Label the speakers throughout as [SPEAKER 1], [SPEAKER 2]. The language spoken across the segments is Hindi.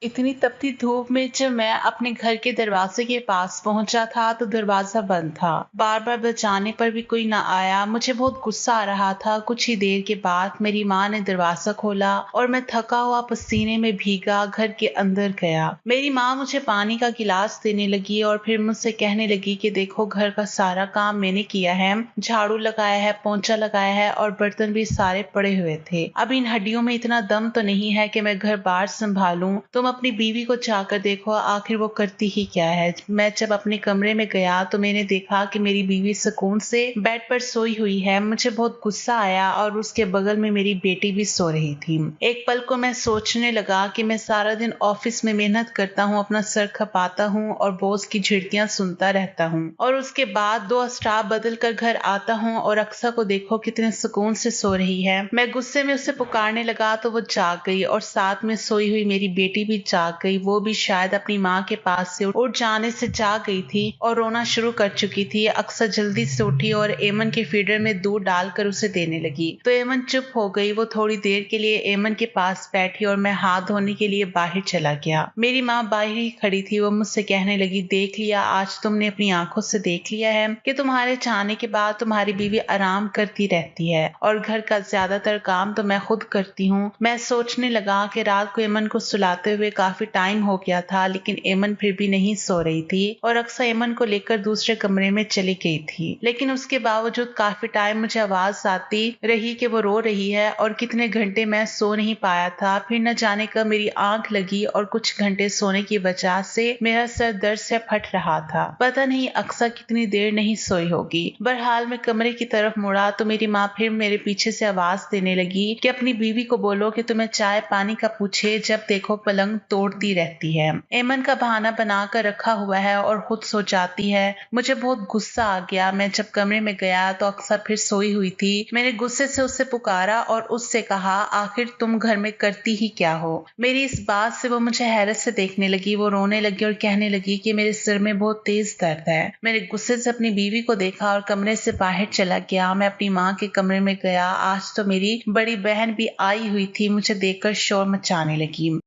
[SPEAKER 1] इतनी तपती धूप में जब मैं अपने घर के दरवाजे के पास पहुंचा था तो दरवाजा बंद था। बार बार बजाने पर भी कोई ना आया। मुझे बहुत गुस्सा आ रहा था। कुछ ही देर के बाद मेरी माँ ने दरवाजा खोला और मैं थका हुआ पसीने में भीगा घर के अंदर गया। मेरी माँ मुझे पानी का गिलास देने लगी और फिर मुझसे कहने लगी कि देखो, घर का सारा काम मैंने किया है, झाड़ू लगाया है, पोंछा लगाया है और बर्तन भी सारे पड़े हुए थे। अब इन हड्डियों में इतना दम तो नहीं है कि मैं घर बार संभालूं। तुम अपनी बीवी को चाहकर देखो, आखिर वो करती ही क्या है। मैं जब अपने कमरे में गया तो मैंने देखा कि मेरी बीवी सुकून से बेड पर सोई हुई है। मुझे बहुत गुस्सा आया और उसके बगल में मेरी बेटी भी सो रही थी। एक पल को मैं सोचने लगा कि मैं सारा दिन ऑफिस में मेहनत करता हूँ, अपना सर खपाता हूँ और बॉस की झिड़कियां सुनता रहता हूँ, और उसके बाद 2 स्टाफ बदल कर घर आता हूँ और अक्सा को देखो कितने सुकून से सो रही है। मैं गुस्से में उसे पुकारने लगा तो वो जाग गई और साथ में सोई हुई मेरी बेटी भी जाग गई। वो भी शायद अपनी माँ के पास से उठ जाने से जाग गई थी और रोना शुरू कर चुकी थी। अक्सर जल्दी से उठी और एमन के फीडर में दूध डालकर उसे देने लगी तो एमन चुप हो गई। वो थोड़ी देर के लिए एमन के पास बैठी और मैं हाथ धोने के लिए बाहर चला गया। मेरी माँ बाहर ही खड़ी थी। वो मुझसे कहने लगी, देख लिया, आज तुमने अपनी आंखों से देख लिया है कि तुम्हारे चाहने के बाद तुम्हारी बीवी आराम करती रहती है और घर का ज्यादातर काम तो मैं खुद करती हूँ। मैं सोचने लगा कि रात को एमन को सुलाते हुए काफी टाइम हो गया था, लेकिन एमन फिर भी नहीं सो रही थी और अक्सर एमन को लेकर दूसरे कमरे में चली गई थी। लेकिन उसके बावजूद काफी टाइम मुझे आवाज आती रही कि वो रो रही है और कितने घंटे मैं सो नहीं पाया था। फिर न जाने कब मेरी आंख लगी और कुछ घंटे सोने की वजह से मेरा सर दर्द से फट रहा था। पता नहीं अक्सर कितनी देर नहीं सोई होगी। बहरहाल मैं कमरे की तरफ मुड़ा तो मेरी माँ फिर मेरे पीछे से आवाज देने लगी कि अपनी बीवी को बोलो कि तुम्हें चाय पानी का पूछे, जब देखो पलंग तोड़ती रहती है, एमन का बहाना बनाकर रखा हुआ है और खुद सो जाती है। मुझे बहुत गुस्सा आ गया। मैं जब कमरे में गया तो अक्सर फिर सोई हुई थी। मैंने गुस्से से उसे पुकारा और उससे कहा, आखिर तुम घर में करती ही क्या हो। मेरी इस बात से वो मुझे हैरत से देखने लगी। वो रोने लगी और कहने लगी कि मेरे सिर में बहुत तेज दर्द है। मैंने गुस्से से अपनी बीवी को देखा और कमरे से बाहर चला गया। मैं अपनी माँ के कमरे में गया। आज तो मेरी बड़ी बहन भी आई हुई थी। मुझे देखकर शोर मचाने लगी।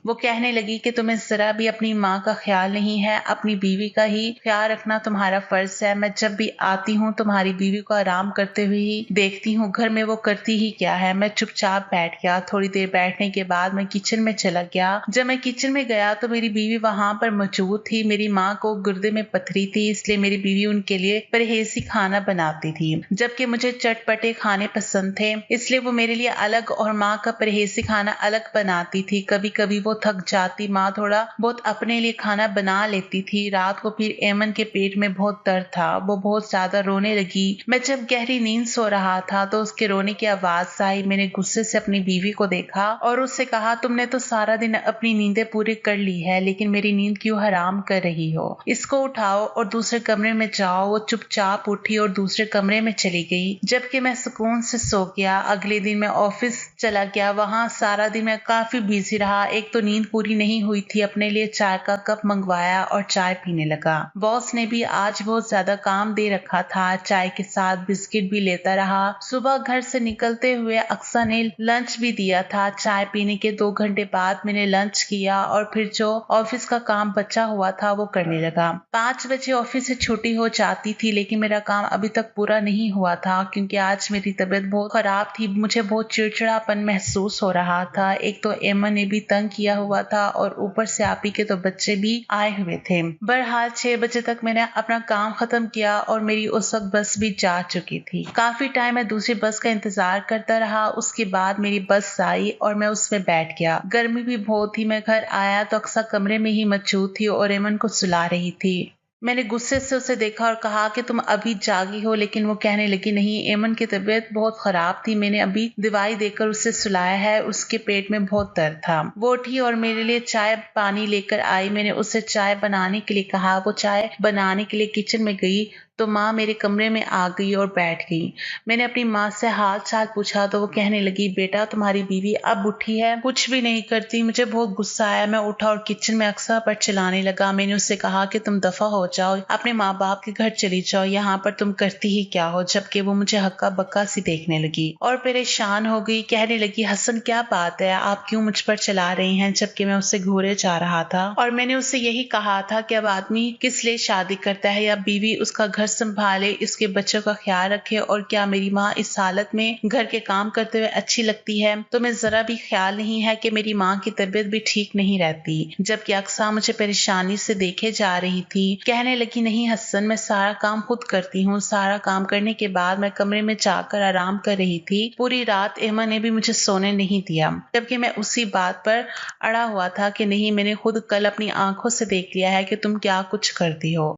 [SPEAKER 1] वो कहने लगी कि तुम्हें जरा भी अपनी माँ का ख्याल नहीं है, अपनी बीवी का ही ख्याल रखना तुम्हारा फर्ज है। मैं जब भी आती हूँ तुम्हारी बीवी को आराम करते हुए ही देखती हूँ, घर में वो करती ही क्या है। मैं चुपचाप बैठ गया। थोड़ी देर बैठने के बाद मैं किचन में चला गया। जब मैं किचन में गया तो मेरी बीवी वहां पर मौजूद थी। मेरी माँ को गुर्दे में पथरी थी, इसलिए मेरी बीवी उनके लिए परहेजी खाना बनाती थी, जबकि मुझे चटपटे खाने पसंद थे, इसलिए वो मेरे लिए अलग और माँ का परहेजी खाना अलग बनाती थी। कभी कभी वो थक जाती, माँ थोड़ा बहुत अपने लिए खाना बना लेती थी। रात को फिर एमन के पेट में बहुत दर्द था। वो बहुत ज्यादा रोने लगी। मैं जब गहरी नींद सो रहा था तो उसके रोने की आवाज आई। मैंने गुस्से से अपनी बीवी को देखा और उससे कहा, तुमने तो सारा दिन अपनी नींदें पूरी कर ली है, लेकिन मेरी नींद क्यों हराम कर रही हो। इसको उठाओ और दूसरे कमरे में जाओ। वो चुपचाप उठी और दूसरे कमरे में चली गई, जबकि मैं सुकून से सो गया। अगले दिन मैं ऑफिस चला गया। वहां सारा दिन मैं काफी बिजी रहा। एक तो नींद पूरी नहीं हुई थी। अपने लिए चाय का कप मंगवाया और चाय पीने लगा। बॉस ने भी आज बहुत ज्यादा काम दे रखा था। चाय के साथ बिस्किट भी लेता रहा। सुबह घर से निकलते हुए अक्सा ने लंच भी दिया था। चाय पीने के 2 घंटे बाद मैंने लंच किया और फिर जो ऑफिस का काम बचा हुआ था वो करने लगा। 5 बजे ऑफिस से छुट्टी हो जाती थी, लेकिन मेरा काम अभी तक पूरा नहीं हुआ था क्योंकि आज मेरी तबीयत बहुत खराब थी। मुझे बहुत चिड़चिड़ापन महसूस हो रहा था। एक तो एमन ने भी तंग किया हुआ था और ऊपर से आपी के तो बच्चे भी आए हुए थे। बहरहाल 6 बजे तक मैंने अपना काम खत्म किया और मेरी उस वक्त बस भी जा चुकी थी। काफी टाइम मैं दूसरी बस का इंतजार करता रहा। उसके बाद मेरी बस आई और मैं उसमें बैठ गया। गर्मी भी बहुत थी। मैं घर आया तो अक्सर कमरे में ही मौजूद थी और एमन को सुला रही थी। मैंने गुस्से से उसे देखा और कहा कि तुम अभी जागी हो, लेकिन वो कहने लगी, नहीं, एमन की तबीयत बहुत खराब थी, मैंने अभी दवाई देकर उसे सुलाया है, उसके पेट में बहुत दर्द था। वो उठी और मेरे लिए चाय पानी लेकर आई। मैंने उसे चाय बनाने के लिए कहा। वो चाय बनाने के लिए किचन में गई तो माँ मेरे कमरे में आ गई और बैठ गई। मैंने अपनी माँ से हाल चाल पूछा तो वो कहने लगी, बेटा तुम्हारी बीवी अब उठी है, कुछ भी नहीं करती। मुझे बहुत गुस्सा आया, मैं उठा और किचन में अक्सर पर चिल्लाने लगा। मैंने उससे कहा कि तुम दफा हो जाओ, अपने माँ बाप के घर चली जाओ, यहाँ पर तुम करती ही क्या हो। जबकि वो मुझे हक्का बक्का सी देखने लगी और परेशान हो गई। कहने लगी, हसन क्या बात है, आप क्यों मुझ पर चला रही हैं। जबकि मैं उससे घूरे जा रहा था और मैंने उससे यही कहा था कि अब आदमी किस लिए शादी करता है, या बीवी उसका घर संभाले, इसके बच्चों का ख्याल रखे, और क्या मेरी माँ इस हालत में घर के काम करते हुए अच्छी लगती है। तो मैं जरा भी ख्याल नहीं है कि मेरी माँ की तबीयत भी ठीक नहीं रहती। जबकि अक्सा मुझे परेशानी से देखे जा रही थी। कहने लगी, नहीं हसन, मैं सारा काम खुद करती हूँ। सारा काम करने के बाद मैं कमरे में जाकर आराम कर रही थी। पूरी रात एमा ने भी मुझे सोने नहीं दिया, जबकि मैं उसी बात पर अड़ा हुआ था कि नहीं, मैंने खुद कल अपनी आंखों से देख लिया है कि तुम क्या कुछ करती हो।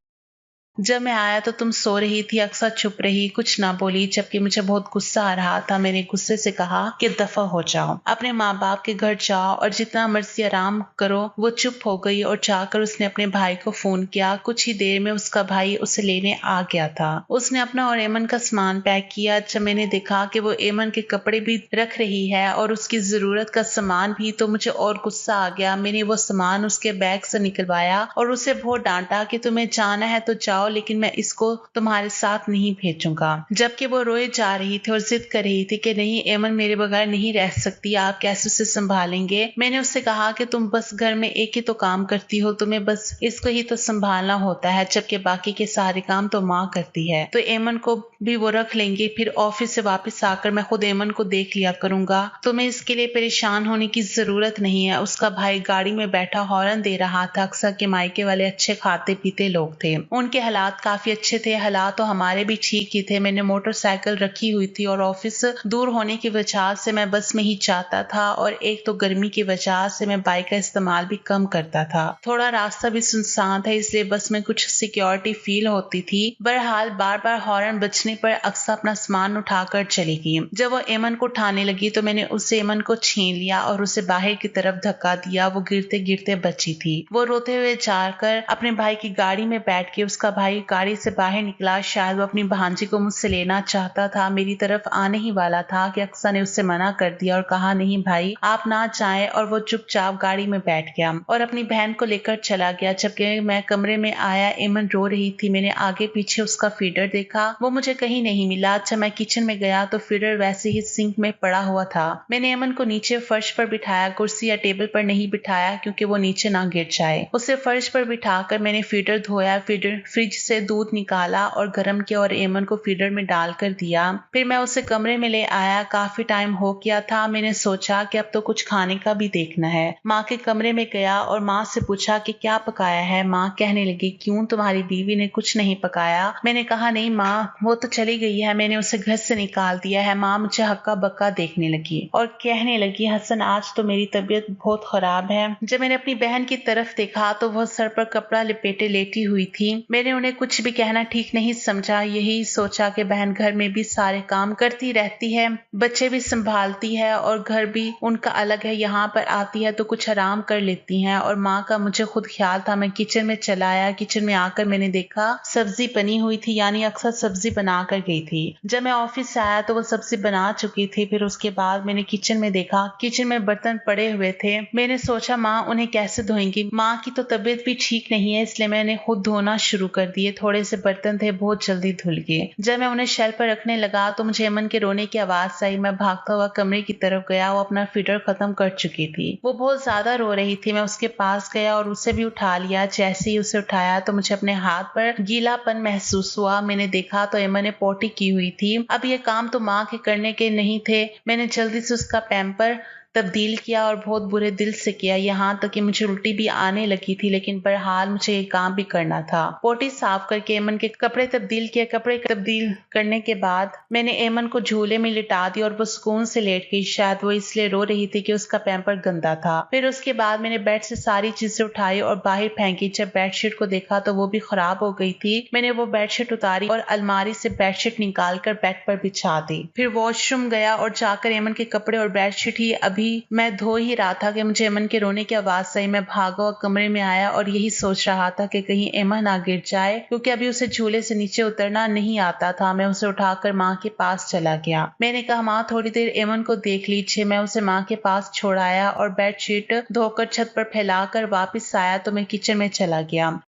[SPEAKER 1] जब मैं आया तो तुम सो रही थी। अक्सर चुप रही, कुछ ना बोली, जबकि मुझे बहुत गुस्सा आ रहा था। मैंने गुस्से से कहा कि दफा हो जाओ, अपने माँ बाप के घर जाओ और जितना मर्जी आराम करो। वो चुप हो गई और जाकर उसने अपने भाई को फोन किया। कुछ ही देर में उसका भाई उसे लेने आ गया था। उसने अपना और एमन का सामान पैक किया। जब मैंने देखा कि वो एमन के कपड़े भी रख रही है और उसकी जरूरत का सामान भी, तो मुझे और गुस्सा आ गया। मैंने वो सामान उसके बैग से निकलवाया और उसे बहुत डांटा कि तुम्हें जाना है तो जाओ, लेकिन मैं इसको तुम्हारे साथ नहीं भेजूंगा। जबकि वो रोए जा रही थी और जिद कर रही थी कि नहीं, एमन मेरे बगैर नहीं रह सकती, आप कैसे उसे संभालेंगे। मैंने उससे कहा कि तुम बस घर में एक ही तो काम करती हो, तुम्हें बस इसको ही तो संभालना होता है, जबकि बाकी के सारे काम तो माँ करती है। तो एमन को भी वो रख लेंगे, फिर ऑफिस से वापस आकर मैं खुद एमन को देख लिया करूंगा। तुम्हें इसके लिए परेशान होने की जरूरत नहीं है। उसका भाई गाड़ी में बैठा हॉर्न दे रहा था। अक्सर के मायके वाले अच्छे खाते पीते लोग थे, उनके हालात काफी अच्छे थे। हालात तो हमारे भी ठीक ही थे। मैंने मोटरसाइकिल रखी हुई थी और ऑफिस दूर होने की वजह से मैं बस में ही जाता था, और एक तो गर्मी की वजह से मैं बाइक का इस्तेमाल भी कम करता था। थोड़ा रास्ता भी सुनसान था, इसलिए बस में कुछ सिक्योरिटी फील होती थी। बहरहाल बार बार हॉर्न बजने पर अक्सर अपना सामान उठाकर चली गई। जब वो एमन को उठाने लगी तो मैंने उससे एमन को छीन लिया और उसे बाहर की तरफ धक्का दिया। वो गिरते गिरते बची थी। वो रोते हुए जाकर अपने भाई की गाड़ी में बैठ के, उसका भाई गाड़ी से बाहर निकला। शायद वो अपनी भांजी को मुझसे लेना चाहता था। मेरी तरफ आने ही वाला था कि अक्सा ने उससे मना कर दिया और कहा, नहीं भाई आप ना जाएं, और वो चुपचाप गाड़ी में बैठ गया और अपनी बहन को लेकर चला गया। जबकि मैं कमरे में आया, एमन रो रही थी। मैंने आगे पीछे उसका फीडर देखा, वो मुझे कहीं नहीं मिला। जब मैं किचन में गया तो फीडर वैसे ही सिंक में पड़ा हुआ था। मैंने एमन को नीचे फर्श पर बिठाया, कुर्सी या टेबल पर नहीं बिठाया क्योंकि वो नीचे ना गिर जाए। उसे फर्श पर बिठाकर मैंने फीडर धोया, फीडर फ्रिज से दूध निकाला और गर्म किया और एमन को फीडर में डालकर दिया। फिर मैं उसे कमरे में ले आया। काफी टाइम हो गया था। मैंने सोचा कि अब तो कुछ खाने का भी देखना है। माँ के कमरे में गया और माँ से पूछा कि क्या पकाया है। माँ कहने लगी, क्यों तुम्हारी बीवी ने कुछ नहीं पकाया। मैंने कहा, नहीं माँ, वो तो चली गई है, मैंने उसे घर से निकाल दिया है। माँ मुझे हक्का बक्का देखने लगी और कहने लगी, हसन आज तो मेरी तबीयत बहुत खराब है। जब मैंने अपनी बहन की तरफ देखा तो वह सर पर कपड़ा लिपेटे लेटी हुई थी। मैंने उन्हें कुछ भी कहना ठीक नहीं समझा। यही सोचा कि बहन घर में भी सारे काम करती रहती है, बच्चे भी संभालती है और घर भी उनका अलग है, यहाँ पर आती है तो कुछ आराम कर लेती हैं। और माँ का मुझे खुद ख्याल था। मैं किचन में चला आया। किचन में आकर मैंने देखा सब्जी बनी हुई थी, यानी अक्सर सब्जी बना कर गई थी। जब मैं ऑफिस से आया तो वो सब्जी बना चुकी थी। फिर उसके बाद मैंने किचन में देखा, किचन में बर्तन पड़े हुए थे। मैंने सोचा माँ उन्हें कैसे धोएंगी। माँ की तो तबीयत भी ठीक नहीं है, इसलिए मैंने खुद धोना शुरू कर दिए। थोड़े से बर्तन थे, बहुत जल्दी धुल गए। जब मैं उन्हें शेल्फ पर रखने लगा तो मुझे एमन के रोने की आवाज आई। मैं भागता हुआ कमरे की तरफ गया। वो अपना फीडर खत्म कर चुकी थी। वो बहुत ज्यादा रो रही थी। मैं उसके पास गया और उसे भी उठा लिया। जैसे ही उसे उठाया तो मुझे अपने हाथ पर गीलापन महसूस हुआ। मैंने देखा तो एमन ने पोटी की हुई थी। अब ये काम तो माँ के करने के नहीं थे। मैंने जल्दी से उसका पैम्पर तब्दील किया और बहुत बुरे दिल से किया, यहाँ तक कि मुझे उल्टी भी आने लगी थी। लेकिन बहरहाल मुझे ये काम भी करना था। पोटी साफ करके एमन के कपड़े तब्दील किए। कपड़े तब्दील करने के बाद मैंने एमन को झूले में लिटा दिया और वो सुकून से लेट गई। शायद वो इसलिए रो रही थी कि उसका पैम्पर गंदा था। फिर उसके बाद मैंने बेड से सारी चीजें उठाई और बाहर फेंकी। जब बेडशीट को देखा तो वो भी खराब हो गई थी। मैंने वो बेडशीट उतारी और अलमारी से बेडशीट निकाल कर बेड पर बिछा दी। फिर वॉशरूम गया और जाकर एमन के कपड़े और बेडशीट ही अभी अभी मैं धो ही रहा था कि मुझे एमन के रोने की आवाज आई। मैं भागा और कमरे में आया और यही सोच रहा था कि कहीं एमन ना गिर जाए, क्योंकि अभी उसे झूले से नीचे उतरना नहीं आता था। मैं उसे उठाकर माँ के पास चला गया। मैंने कहा, माँ थोड़ी देर एमन को देख लीजिए। मैं उसे माँ के पास छोड़ाया और बेडशीट धोकर छत पर फैलाकर वापस आया तो मैं किचन में चला गया।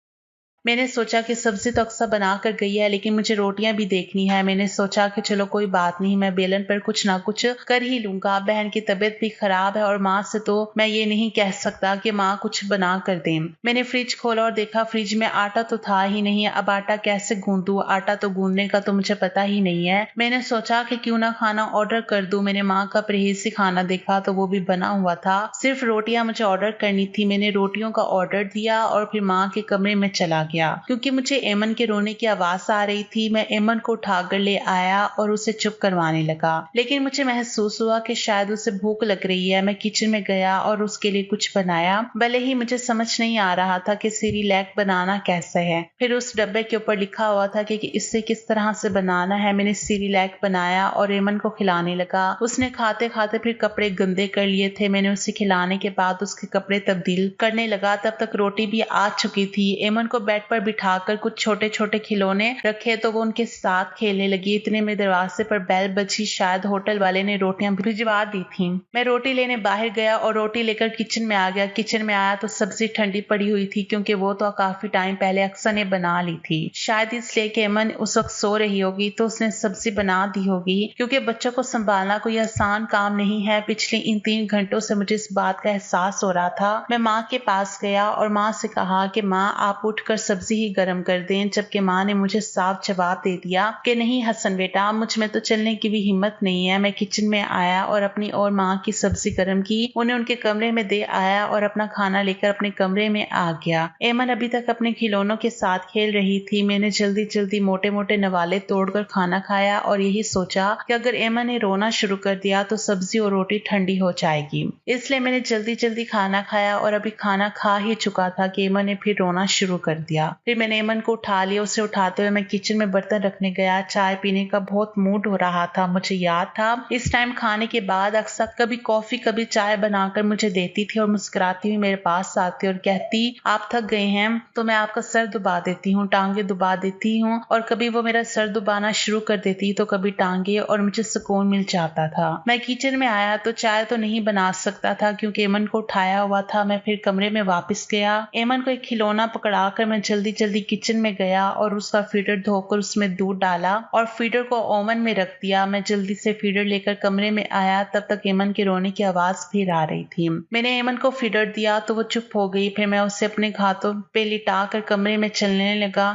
[SPEAKER 1] मैंने सोचा कि सब्जी तो अक्सर बना कर गई है, लेकिन मुझे रोटियां भी देखनी है। मैंने सोचा कि चलो कोई बात नहीं, मैं बेलन पर कुछ ना कुछ कर ही लूंगा। बहन की तबीयत भी खराब है और माँ से तो मैं ये नहीं कह सकता कि माँ कुछ बना कर दे। मैंने फ्रिज खोला और देखा फ्रिज में आटा तो था ही नहीं। अब आटा कैसे गूंदूं? आटा तो गूंदने का तो मुझे पता ही नहीं है। मैंने सोचा कि क्यों ना खाना ऑर्डर कर दूं। मैंने माँ का परहेजी खाना देखा तो वो भी बना हुआ था, सिर्फ रोटियां मुझे ऑर्डर करनी थी। मैंने रोटियों का ऑर्डर दिया और फिर माँ के कमरे में चला गया। क्योंकि मुझे एमन के रोने की आवाज आ रही थी, मैं एमन को उठाकर ले आया और उसे चुप करवाने लगा। लेकिन मुझे महसूस हुआ कि शायद उसे भूख लग रही है। मैं किचन में गया और उसके लिए कुछ बनाया, भले ही मुझे समझ नहीं आ रहा था कि सेरेलैक बनाना कैसे है। फिर उस डब्बे के ऊपर लिखा हुआ था कि इससे किस तरह से बनाना है। मैंने सेरेलैक बनाया और एमन को खिलाने लगा। उसने खाते खाते फिर कपड़े गंदे कर लिए थे। मैंने उसे खिलाने के बाद उसके कपड़े तब्दील करने लगा। तब तक रोटी भी आ चुकी थी। एमन को बेड पर बिठाकर कुछ छोटे छोटे खिलौने रखे तो वो उनके साथ खेलने लगी। इतने में दरवाजे पर बेल बजी। शायद होटल वाले ने रोटियां भिजवा दी थी। मैं रोटी लेने बाहर गया और रोटी लेकर किचन में आ गया। किचन में आया तो सब्जी ठंडी पड़ी हुई थी, क्योंकि वो तो काफी टाइम पहले अक्सर ने बना ली थी। शायद इसलिए कि एमन उस वक्त सो रही होगी तो उसने सब्जी बना दी होगी, क्योंकि बच्चों को संभालना कोई आसान काम नहीं है। पिछले इन 3 घंटों से मुझे इस बात का एहसास हो रहा था। मैं माँ के पास गया और माँ से कहा कि माँ आप उठकर सब्जी ही गर्म कर दें, जबकि माँ ने मुझे साफ जवाब दे दिया कि नहीं हसन बेटा, मुझ में तो चलने की भी हिम्मत नहीं है। मैं किचन में आया और अपनी और माँ की सब्जी गर्म की, उन्हें उनके कमरे में दे आया और अपना खाना लेकर अपने कमरे में आ गया। एमन अभी तक अपने खिलौनों के साथ खेल रही थी। मैंने जल्दी जल्दी मोटे मोटे नवाले तोड़कर खाना खाया और यही सोचा कि अगर एमन ने रोना शुरू कर दिया तो सब्जी और रोटी ठंडी हो जाएगी। इसलिए मैंने जल्दी जल्दी खाना खाया और अभी खाना खा ही चुका था कि एमन ने फिर रोना शुरू कर दिया। फिर मैंने एमन को उठा लिया। उसे उठाते हुए मैं किचन में बर्तन रखने गया। चाय पीने का बहुत मूड हो रहा था। मुझे याद था इस टाइम खाने के बाद अक्सर कभी कॉफी कभी चाय बनाकर मुझे देती थी और मुस्कुराती हुई मेरे पास आती और कहती, आप थक गए हैं तो मैं आपका सर दुबा देती हूँ, टांगे दुबा देती हूँ। और कभी वो मेरा सर दुबाना शुरू कर देती तो कभी टांगे, और मुझे सुकून मिल जाता था। मैं किचन में आया तो चाय तो नहीं बना सकता था क्योंकि एमन को उठाया हुआ था। मैं फिर कमरे में वापस गया। एमन को एक खिलौना पकड़ाकर मैं जल्दी जल्दी किचन में गया और उसका फीडर धोकर उसमें दूध डाला और फीडर को ओवन में रख दिया। मैं जल्दी से फीडर लेकर कमरे में आया। तब तक एमन के रोने की आवाज फिर आ रही थी। मैंने एमन को फीडर दिया तो वो चुप हो गई। फिर मैं उसे अपने हाथों पे लिटा कर कमरे में चलने लगा।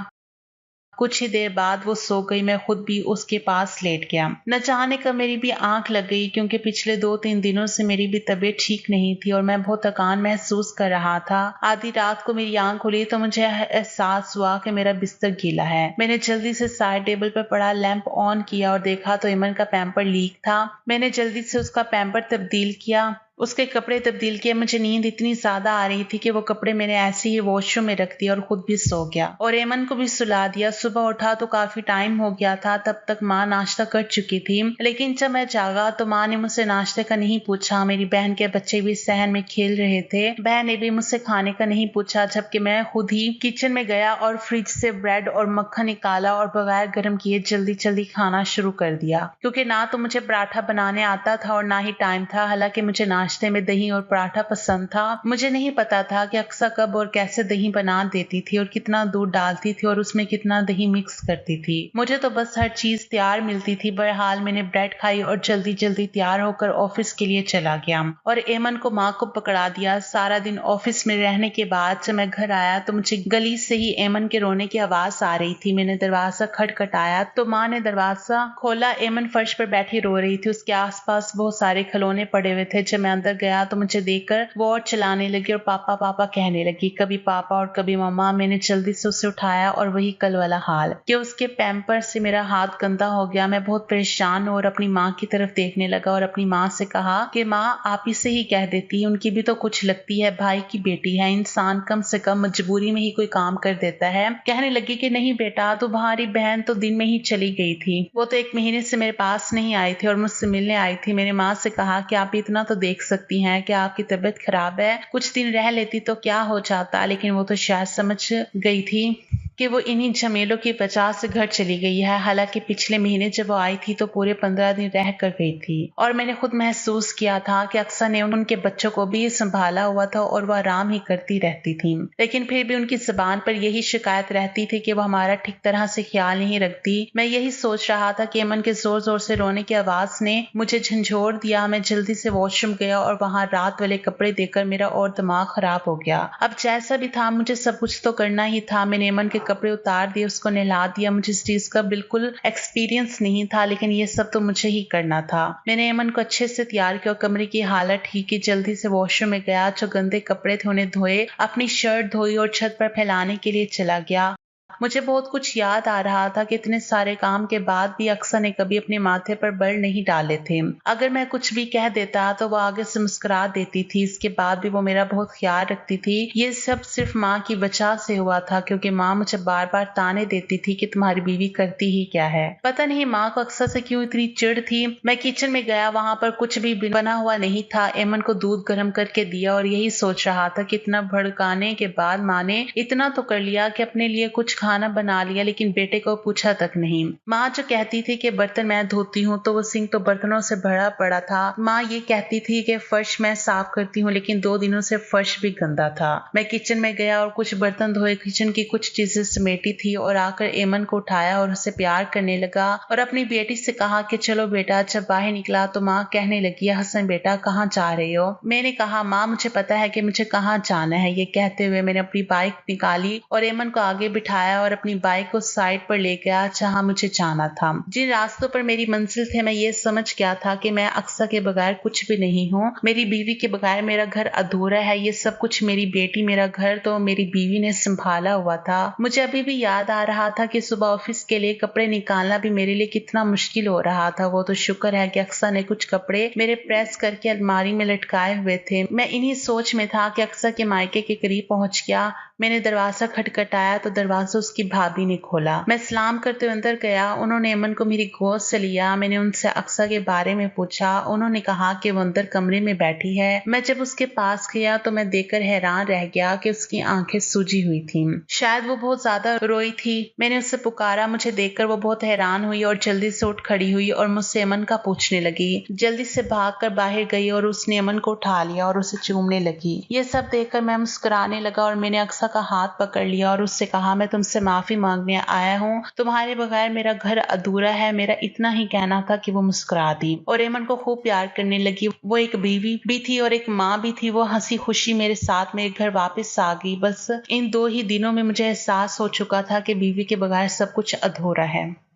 [SPEAKER 1] कुछ ही देर बाद वो सो गई। मैं खुद भी उसके पास लेट गया। न जाने कब मेरी भी आंख लग गई, क्योंकि पिछले 2-3 दिनों से मेरी भी तबीयत ठीक नहीं थी और मैं बहुत थकान महसूस कर रहा था। आधी रात को मेरी आंख खुली तो मुझे एहसास हुआ कि मेरा बिस्तर गीला है। मैंने जल्दी से साइड टेबल पर पड़ा लैंप ऑन किया और देखा तो एमन का पैम्पर लीक था। मैंने जल्दी से उसका पैम्पर तब्दील किया, उसके कपड़े तब्दील किए। मुझे नींद इतनी ज्यादा आ रही थी कि वो कपड़े मैंने ऐसे ही वॉशरूम में रख दिया और खुद भी सो गया और एमन को भी सुला दिया। सुबह उठा तो काफी टाइम हो गया था। तब तक माँ नाश्ता कर चुकी थी, लेकिन जब मैं जागा तो माँ ने मुझसे नाश्ते का नहीं पूछा। मेरी बहन के बच्चे भी सहन में खेल रहे थे। बहन ने भी मुझसे खाने का नहीं पूछा, जबकि मैं खुद ही किचन में गया और फ्रिज से ब्रेड और मक्खन निकाला और बगैर गर्म किए जल्दी जल्दी खाना शुरू कर दिया, क्योंकि ना तो मुझे पराठा बनाने आता था और ना ही टाइम था। हालांकि मुझे नाश्ते में दही और पराठा पसंद था। मुझे नहीं पता था कि अक्सर कब और कैसे दही बना देती थी और कितना दूध डालती थी और उसमें कितना दही मिक्स करती थी। मुझे तो बस हर चीज तैयार मिलती थी। बहरहाल मैंने ब्रेड खाई और जल्दी जल्दी तैयार होकर ऑफिस के लिए चला गया और एमन को माँ को पकड़ा दिया। सारा दिन ऑफिस में रहने के बाद जब मैं घर आया तो मुझे गली से ही एमन के रोने की आवाज आ रही थी। मैंने दरवाजा खटखटाया तो माँ ने दरवाजा खोला। एमन फर्श पर बैठी रो रही थी। उसके आसपास बहुत सारे खिलौने पड़े हुए थे। जब मैं अंदर गया तो मुझे देखकर वो और चलाने लगी और पापा पापा कहने लगी, कभी पापा और कभी मम्मा। मैंने जल्दी से उसे उठाया और वही कल वाला हाल कि उसके पैम्पर से मेरा हाथ गंदा हो गया। मैं बहुत परेशान और अपनी माँ की तरफ देखने लगा और अपनी माँ से कहा कि माँ आप इसे ही कह देती, उनकी भी तो कुछ लगती है, भाई की बेटी है, इंसान कम से कम मजबूरी में ही कोई काम कर देता है। कहने लगी कि नहीं बेटा, तुम्हारी बहन तो दिन में ही चली गई थी, वो तो 1 महीने से मेरे पास नहीं आई थी और मुझसे मिलने आई थी। मेरी माँ से कहा कि आप इतना तो देख सकती हैं कि आपकी तबीयत खराब है, कुछ दिन रह लेती तो क्या हो जाता। लेकिन वो तो शायद समझ गई थी कि वो इन्हीं झमेलों की वजह से घर चली गई है। हालांकि पिछले महीने जब वो आई थी तो पूरे 15 दिन रह कर गई थी और मैंने खुद महसूस किया था कि अक्सर ने उनके बच्चों को भी संभाला हुआ था और वो आराम ही करती रहती थी। लेकिन फिर भी उनकी जुबान पर यही शिकायत रहती थी कि वो हमारा ठीक तरह से ख्याल नहीं रखती। मैं यही सोच रहा था कि अमन के जोर जोर से रोने की आवाज ने मुझे झंझोर दिया। मैं जल्दी से वॉशरूम गया और वहां रात वाले कपड़े देखकर मेरा और दिमाग खराब हो गया। अब जैसा भी था मुझे सब कुछ तो करना ही था। मैंने अमन के कपड़े उतार दिए, उसको नहला दिया। मुझे इस चीज का बिल्कुल एक्सपीरियंस नहीं था, लेकिन ये सब तो मुझे ही करना था। मैंने अमन को अच्छे से तैयार किया और कमरे की हालत ठीक की। जल्दी से वॉशरूम में गया, जो गंदे कपड़े थे उन्हें धोए, अपनी शर्ट धोई और छत पर फैलाने के लिए चला गया। मुझे बहुत कुछ याद आ रहा था कि इतने सारे काम के बाद भी अक्सर ने कभी अपने माथे पर बल नहीं डाले थे। अगर मैं कुछ भी कह देता तो वो आगे से मुस्कुरा देती थी। इसके बाद भी वो मेरा बहुत ख्याल रखती थी। ये सब सिर्फ माँ की वजह से हुआ था, क्योंकि माँ मुझे बार बार ताने देती थी कि तुम्हारी बीवी करती ही क्या है। पता नहीं माँ को अक्सर से क्यों इतनी चिढ़ थी। मैं किचन में गया, वहां पर कुछ भी बना हुआ नहीं था। एमन को दूध गर्म करके दिया और यही सोच रहा था कि इतना भड़काने के बाद माँ ने इतना तो कर लिया कि अपने लिए कुछ खाना बना लिया, लेकिन बेटे को पूछा तक नहीं। माँ जो कहती थी कि बर्तन मैं धोती हूँ तो वो सिंक तो बर्तनों से भरा पड़ा था। माँ ये कहती थी कि फर्श मैं साफ करती हूँ, लेकिन 2 दिनों से फर्श भी गंदा था। मैं किचन में गया और कुछ बर्तन धोए, किचन की कुछ चीजें समेटी थी और आकर एमन को उठाया और उसे प्यार करने लगा और अपनी बेटी से कहा कि चलो बेटा। जब बाहर निकला तो माँ कहने लगी, हसन बेटा कहाँ जा रहे हो? मैंने कहा माँ मुझे पता है कि मुझे कहाँ जाना है। ये कहते हुए मैंने अपनी बाइक निकाली और एमन को आगे बिठाया और अपनी बाइक को साइड पर ले गया जहां मुझे जाना था। जिन रास्तों पर मेरी मंजिल थे, मैं ये समझ गया था कि मैं अक्सर के बगैर कुछ भी नहीं हूँ। मेरी बीवी के बगैर मेरा घर अधूरा है। ये सब कुछ मेरी बेटी, मेरा घर तो मेरी बीवी ने संभाला हुआ था। मुझे अभी भी याद आ रहा था कि सुबह ऑफिस के लिए कपड़े निकालना भी मेरे लिए कितना मुश्किल हो रहा था। वो तो शुक्र है कि अक्सर ने कुछ कपड़े मेरे प्रेस करके अलमारी में लटकाए हुए थे। मैं इन्हीं सोच में था कि अक्सर के मायके के करीब पहुंच गया। मैंने दरवाजा खटखटाया तो दरवाजा उसकी भाभी ने खोला। मैं सलाम करते हुए अंदर गया। उन्होंने अमन को मेरी गोद से लिया। मैंने उनसे अक्सर के बारे में पूछा। उन्होंने कहा कि वो अंदर कमरे में बैठी है। मैं जब उसके पास गया तो मैं देखकर हैरान रह गया कि उसकी आंखें सूजी हुई थी। शायद वो बहुत ज्यादा रोई थी। मैंने उससे पुकारा। मुझे देखकर वो बहुत हैरान हुई और जल्दी से उठ खड़ी हुई और मुझसे अमन का पूछने लगी। जल्दी से भागकर बाहर गई और उसने अमन को उठा लिया और उसे चूमने लगी। ये सब देखकर मैं मुस्कुराने लगा और मैंने अक्सर का हाथ पकड़ लिया और उससे कहा, मैं तुमसे माफी मांगने आया हूँ। तुम्हारे बगैर मेरा घर अधूरा है। मेरा इतना ही कहना था कि वो मुस्कुरा दी और एमन को खूब प्यार करने लगी। वो एक बीवी भी थी और एक माँ भी थी। वो हंसी खुशी मेरे साथ मेरे घर वापस आ गई। बस इन 2 ही दिनों में मुझे एहसास हो चुका था कि बीवी के बगैर सब कुछ अधूरा है।